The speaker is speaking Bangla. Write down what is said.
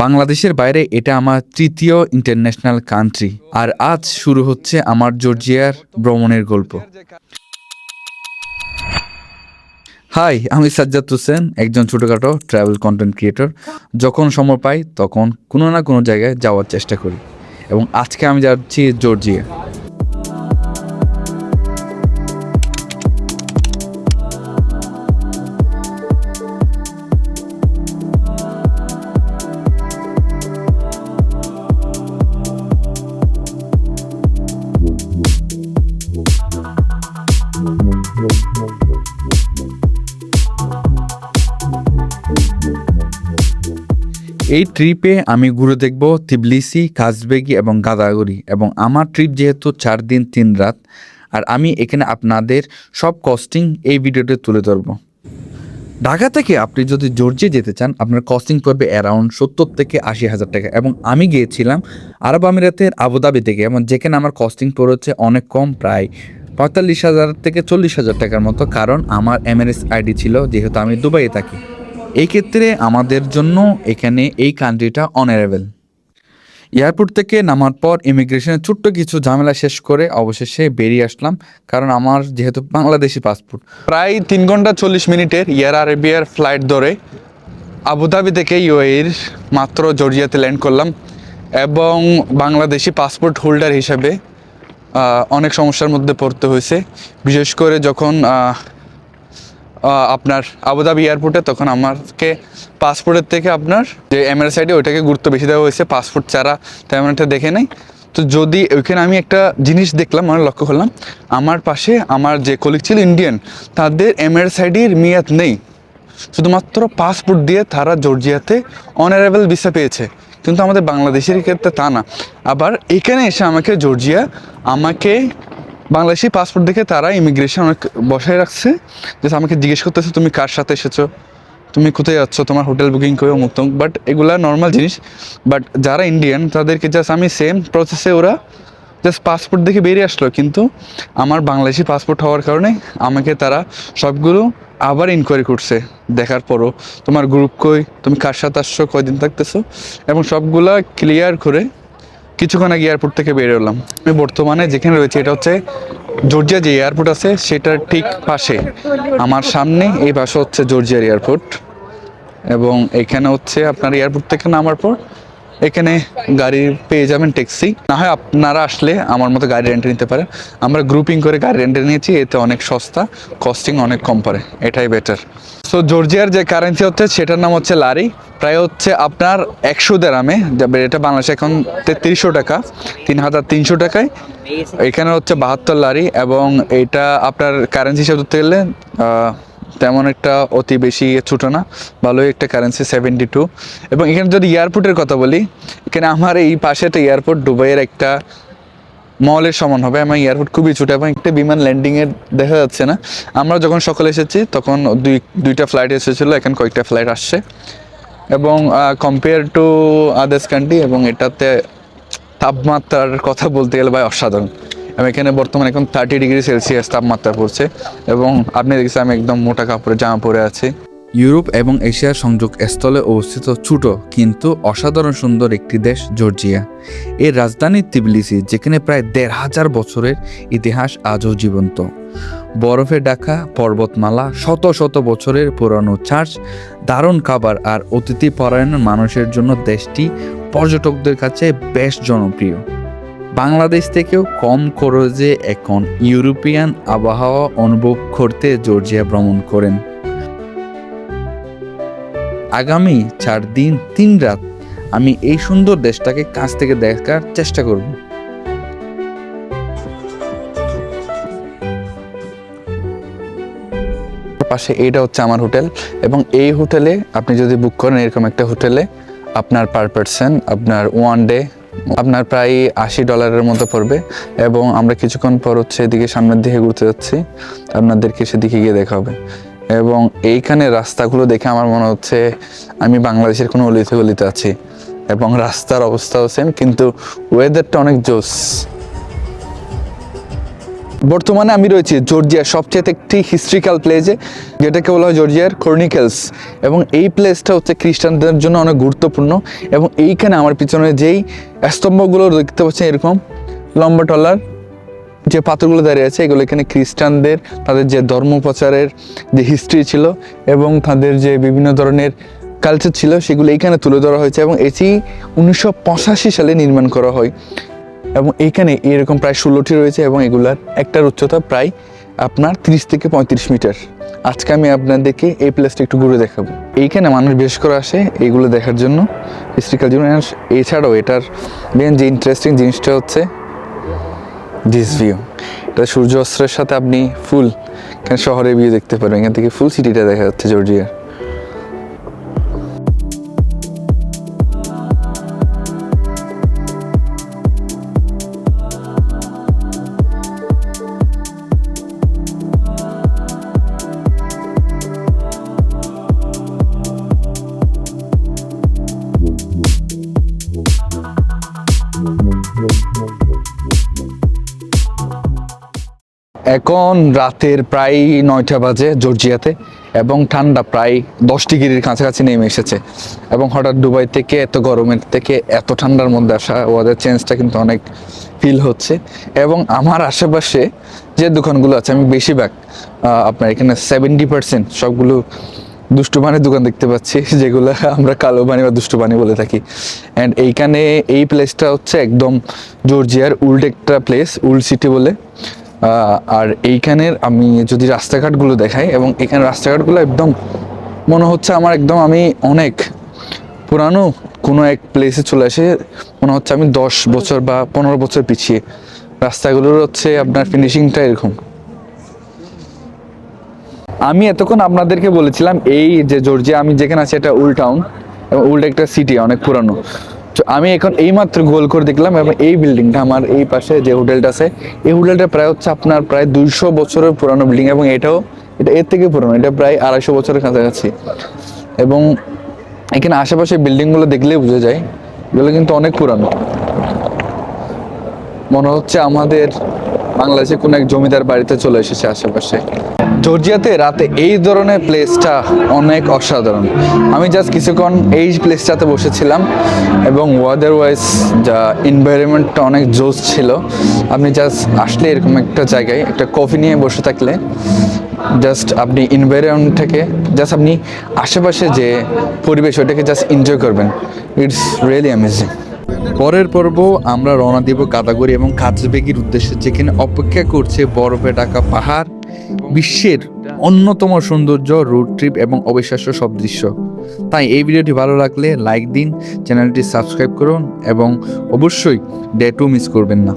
বাংলাদেশের বাইরে এটা আমার তৃতীয় ইন্টারন্যাশনাল কান্ট্রি, আর আজ শুরু হচ্ছে আমার জর্জিয়ার ভ্রমণের গল্প। হাই, আমি সাজ্জাদ হোসেন, একজন ছোটোখাটো ট্রাভেল কন্টেন্ট ক্রিয়েটর। যখন সময় পাই তখন কোনো না কোনো জায়গায় যাওয়ার চেষ্টা করি, এবং আজকে আমি যাচ্ছি জর্জিয়া। এই ট্রিপে আমি ঘুরে দেখব তিবলিসি, কাজবেগি এবং গাদাগরি। এবং আমার ট্রিপ যেহেতু 4 দিন 3 রাত, আর আমি এখানে আপনাদের সব কস্টিং এই ভিডিওতে তুলে ধরবো। ঢাকা থেকে আপনি যদি জর্জিয়া যেতে চান, আপনার কস্টিং পড়বে অ্যারাউন্ড 70 থেকে 80,000 টাকা। এবং আমি গিয়েছিলাম আরব আমিরাতের আবুধাবি থেকে, এবং যেখানে আমার কস্টিং পড়েছে অনেক কম, প্রায় 45,000 থেকে 40,000 টাকার মতো, কারণ আমার এমআরএস আইডি ছিল, যেহেতু আমি দুবাইয়ে থাকি। এই ক্ষেত্রে আমাদের জন্য এখানে এই কান্ট্রিটা অনারেবল। এয়ারপোর্ট থেকে নামার পর ইমিগ্রেশনের ছোট্ট কিছু ঝামেলা শেষ করে অবশেষে বেরিয়ে আসলাম, কারণ আমার যেহেতু বাংলাদেশি পাসপোর্ট। প্রায় 3 ঘন্টা 40 মিনিটের এয়ার আরেবিয়ার ফ্লাইট ধরে আবুধাবি থেকে ইউএইর মাত্র জর্জিয়াতে ল্যান্ড করলাম। এবং বাংলাদেশি পাসপোর্ট হোল্ডার হিসাবে অনেক সমস্যার মধ্যে পড়তে হয়েছে, বিশেষ করে যখন আপনার আবুধাবি এয়ারপোর্টে, তখন আমাকে পাসপোর্টের থেকে আপনার যে এমআরএস আইডি ওইটাকে গুরুত্ব বেশি দেওয়া হয়েছে, পাসপোর্ট ছাড়া তেমন একটা দেখে নেই। তো যদি ওইখানে আমি একটা জিনিস দেখলাম, মানে লক্ষ্য করলাম, আমার পাশে আমার যে কলিগ ছিল ইন্ডিয়ান, তাদের এমআরএস আইডির মেয়াদ নেই, শুধুমাত্র পাসপোর্ট দিয়ে তারা জর্জিয়াতে অনারেবল ভিসা পেয়েছে। কিন্তু আমাদের বাংলাদেশের ক্ষেত্রে তা না। আবার এখানে এসে আমাকে জর্জিয়া আমাকে বাংলাদেশি পাসপোর্ট দেখে তারা ইমিগ্রেশন অনেক বসায় রাখছে, যে আমাকে জিজ্ঞেস করতেছে তুমি কার সাথে এসেছো, তুমি কোথায় যাচ্ছ, তোমার হোটেল বুকিং করে মুক্ত। বাট এগুলা নর্মাল জিনিস। বাট যারা ইন্ডিয়ান তাদেরকে জাস্ট আমি সেম প্রসেসে, ওরা জাস্ট পাসপোর্ট দেখে বেরিয়ে আসলো, কিন্তু আমার বাংলাদেশি পাসপোর্ট হওয়ার কারণে আমাকে তারা সবগুলো আবার ইনকোয়ারি করছে, দেখার পরও তোমার গ্রুপ কই, তুমি কার সাথে আসছো, কয়দিন থাকতেছো, এবং সবগুলা ক্লিয়ার করে কিছুক্ষণ আগে এয়ারপোর্ট থেকে বের হলাম। আমি বর্তমানে যেখানে রয়েছে এটা হচ্ছে জর্জিয়া যে এয়ারপোর্ট আছে সেটার ঠিক পাশে, আমার সামনে এই পাশে হচ্ছে জর্জিয়ার এয়ারপোর্ট। এবং এখানে হচ্ছে আপনার এয়ারপোর্ট থেকে নামার পর এখানে গাড়ি পেয়ে যাবেন, ট্যাক্সি। না হয় আপনারা আসলে আমার মতো গাড়ি রেন্টে নিতে পারেন। আমরা গ্রুপিং করে গাড়ি রেন্টে নিয়েছি, এতে অনেক সস্তা, কস্টিং অনেক কম পড়ে, এটাই বেটার। সো জর্জিয়ার যে কারেন্সি হচ্ছে সেটার নাম হচ্ছে লারি, প্রায় হচ্ছে আপনার 100 দেরামে, এটা বাংলাদেশে এখন 3300 টাকা, 3,300 টাকায়। এখানে হচ্ছে 72 লারি, এবং এটা আপনার কারেন্সি হিসেবে ধরতে গেলে তেমন একটা অতি বেশি ছোটো না, ভালোই একটা কারেন্সি 72। এবং এখানে যদি এয়ারপোর্টের কথা বলি, এখানে আমার এই পাশে একটা এয়ারপোর্ট দুবাইয়ের একটা মলের সমান হবে। আমার এয়ারপোর্ট খুবই ছোটো, এবং একটা বিমান ল্যান্ডিংয়ের দেখা যাচ্ছে না। আমরা যখন সকালে এসেছি তখন দুইটা ফ্লাইট এসেছিলো, এখন কয়েকটা ফ্লাইট আসছে। এবং কম্পেয়ার টু আদার্স কান্ট্রি, এবং এটাতে তাপমাত্রার কথা বলতে গেলে ভাই অসাধারণ। আমি এখানে বর্তমানে এখন 30 ডিগ্রি সেলসিয়াস তাপমাত্রা পড়ছে, এবং আপনি দেখছেন আমি একদম মোটা কাপড়ে জামা পরে আছি। ইউরোপ এবং এশিয়ার সংযোগ স্থলে অবস্থিত ছোট কিন্তু অসাধারণ সুন্দর একটি দেশ জর্জিয়া। এর রাজধানী তিবলিসি, যেখানে প্রায় 1,500 বছরের ইতিহাস আজও জীবন্ত। বরফে ঢাকা পর্বতমালা, শত শত বছরের পুরানো চার্চ, দারুণ খাবার আর অতিথি পরায়ণ মানুষের জন্য দেশটি পর্যটকদের কাছে বেশ জনপ্রিয়। বাংলাদেশ থেকেও কম খরচে এখন ইউরোপিয়ান আবহাওয়া অনুভব করতে জর্জিয়া ভ্রমণ করেন। আগামী 4 দিন 3 রাত আমি এই সুন্দর দেশটাকে কাছ থেকে দেখার চেষ্টা করব। পাশে এইটা হচ্ছে আমার হোটেল, এবং এই হোটেলে আপনি যদি বুক করেন এরকম একটা হোটেলে আপনার পার পারসন আপনার ওয়ান ডে আপনার প্রায় $80 মতো পড়বে। এবং আমরা কিছুক্ষণ পর হচ্ছে এদিকে সামনের দিকে ঘুরতে যাচ্ছি, আপনাদেরকে সেদিকে গিয়ে দেখা হবে। এবং এইখানে রাস্তাগুলো দেখে আমার মনে হচ্ছে আমি বাংলাদেশের কোনো অলিতে গলিতে আছি, এবং রাস্তার অবস্থাও সেম, কিন্তু ওয়েদারটা অনেক জোস। বর্তমানে আমি রয়েছি জর্জিয়ার সবচেয়ে একটি হিস্ট্রিক্যাল প্লেসে, যেটাকে বলা হয় জর্জিয়ার ক্রনিকলস, এবং এই প্লেসটা হচ্ছে খ্রিস্টানদের জন্য অনেক গুরুত্বপূর্ণ। এবং এইখানে আমার পিছনে যেই স্তম্ভগুলো দেখতে পাচ্ছেন এরকম লম্বা টলার যে পাথরগুলো দাঁড়িয়ে আছে, এগুলো এখানে খ্রিস্টানদের তাদের যে ধর্ম প্রচারের যে হিস্ট্রি ছিল এবং তাদের যে বিভিন্ন ধরনের কালচার ছিল সেগুলো এইখানে তুলে ধরা হয়েছে। এবং এটি 1985 সালে নির্মাণ করা হয়। এবং এইখানে এরকম প্রায় 16টি রয়েছে এবং এগুলার একটার উচ্চতা প্রায় আপনার 30 থেকে 35 মিটার। আজকে আমি আপনাদেরকে এই প্লেসটা একটু ঘুরে দেখাবো। এইখানে মানুষ বেশ করে আসে এইগুলো দেখার জন্য, হিস্ট্রিক্যাল জীবন। এছাড়াও এটার মেন যে ইন্টারেস্টিং জিনিসটা হচ্ছে দিস ভিউ। এটা সূর্য অস্ত্রের সাথে আপনি ফুল শহরের ভিউ দেখতে পারবেন, এখান থেকে ফুল সিটিটা দেখা যাচ্ছে জর্জিয়ার। এখন রাতের প্রায় 9টা বাজে জর্জিয়াতে, এবং ঠান্ডা প্রায় 10 ডিগ্রির কাছাকাছি নেমে এসেছে। এবং হঠাৎ দুবাই থেকে এত গরমের থেকে এত ঠান্ডার মধ্যে আসা ওদের চেঞ্জটা কিন্তু অনেক ফিল হচ্ছে। এবং আমার আশেপাশে যে দোকানগুলো আছে আমি বেশিরভাগ আপনার এখানে 70% সবগুলো দুষ্টু পানির দোকান দেখতে পাচ্ছি, যেগুলো আমরা কালো পানি বা দুষ্টু পানি বলে থাকি। অ্যান্ড এইখানে এই প্লেসটা হচ্ছে একদম জর্জিয়ার উল্ড একটা প্লেস, উল্ড সিটি বলে। আর এইখানের আমি যদি রাস্তাঘাটগুলো দেখাই, এবং এখানে রাস্তাঘাটগুলো একদম মনে হচ্ছে আমার একদম আমি অনেক পুরানো কোনো এক প্লেসে চলে এসে মনে হচ্ছে আমি 10 বছর বা 15 বছর পিছিয়ে। রাস্তাগুলোর হচ্ছে আপনার ফিনিশিংটা এরকম। আমি এতক্ষণ আপনাদেরকে বলেছিলাম এই যে জর্জিয়া আমি যেখানে আছি এটা ওল্ড টাউন, এবং ওল্ড একটা সিটি অনেক পুরানো। তো আমি এখন এইমাত্র গোল করে দেখলাম, এবং এই বিল্ডিংটা আমার এই পাশে যে হোটেলটা আছে, এই হোটেলটা প্রায় হচ্ছে আপনার প্রায় 200 বছরের পুরানো বিল্ডিং, এবং এটা এর থেকে পুরানো, এটা প্রায় 250 বছরের কাছাকাছি। এবং এখানে আশেপাশে বিল্ডিংগুলো দেখলেই বোঝা যায় এগুলো কিন্তু অনেক পুরানো। মনে হচ্ছে আমাদের বাংলাদেশে কোনো এক জমিদার বাড়িতে চলে এসেছে আশেপাশে। জর্জিয়াতে রাতে এই ধরনের প্লেসটা অনেক অসাধারণ। আমি জাস্ট কিছুক্ষণ এই প্লেসটাতে বসেছিলাম, এবং ওয়েদার ওয়াইজ যা এনভায়রনমেন্টটা অনেক জোস ছিল। আপনি জাস্ট আসলে এরকম একটা জায়গায় একটা কফি নিয়ে বসে থাকলে জাস্ট আপনি এনভায়রনমেন্টটাকে জাস্ট আপনি আশেপাশে যে পরিবেশ ওটাকে জাস্ট এনজয় করবেন। It's really amazing. পরের পর্ব আমরা রওনা দিব কাদাগরি এবং কাজবেগির উদ্দেশ্যে, যেখানে অপেক্ষা করছে বরফে ঢাকা পাহাড়, বিশ্বের অন্যতম সৌন্দর্য, রোড ট্রিপ এবং অবিশ্বাস্য সব দৃশ্য। তাই এই ভিডিওটি ভালো লাগলে লাইক দিন, চ্যানেলটি সাবস্ক্রাইব করুন এবং অবশ্যই ডে 2 মিস করবেন না।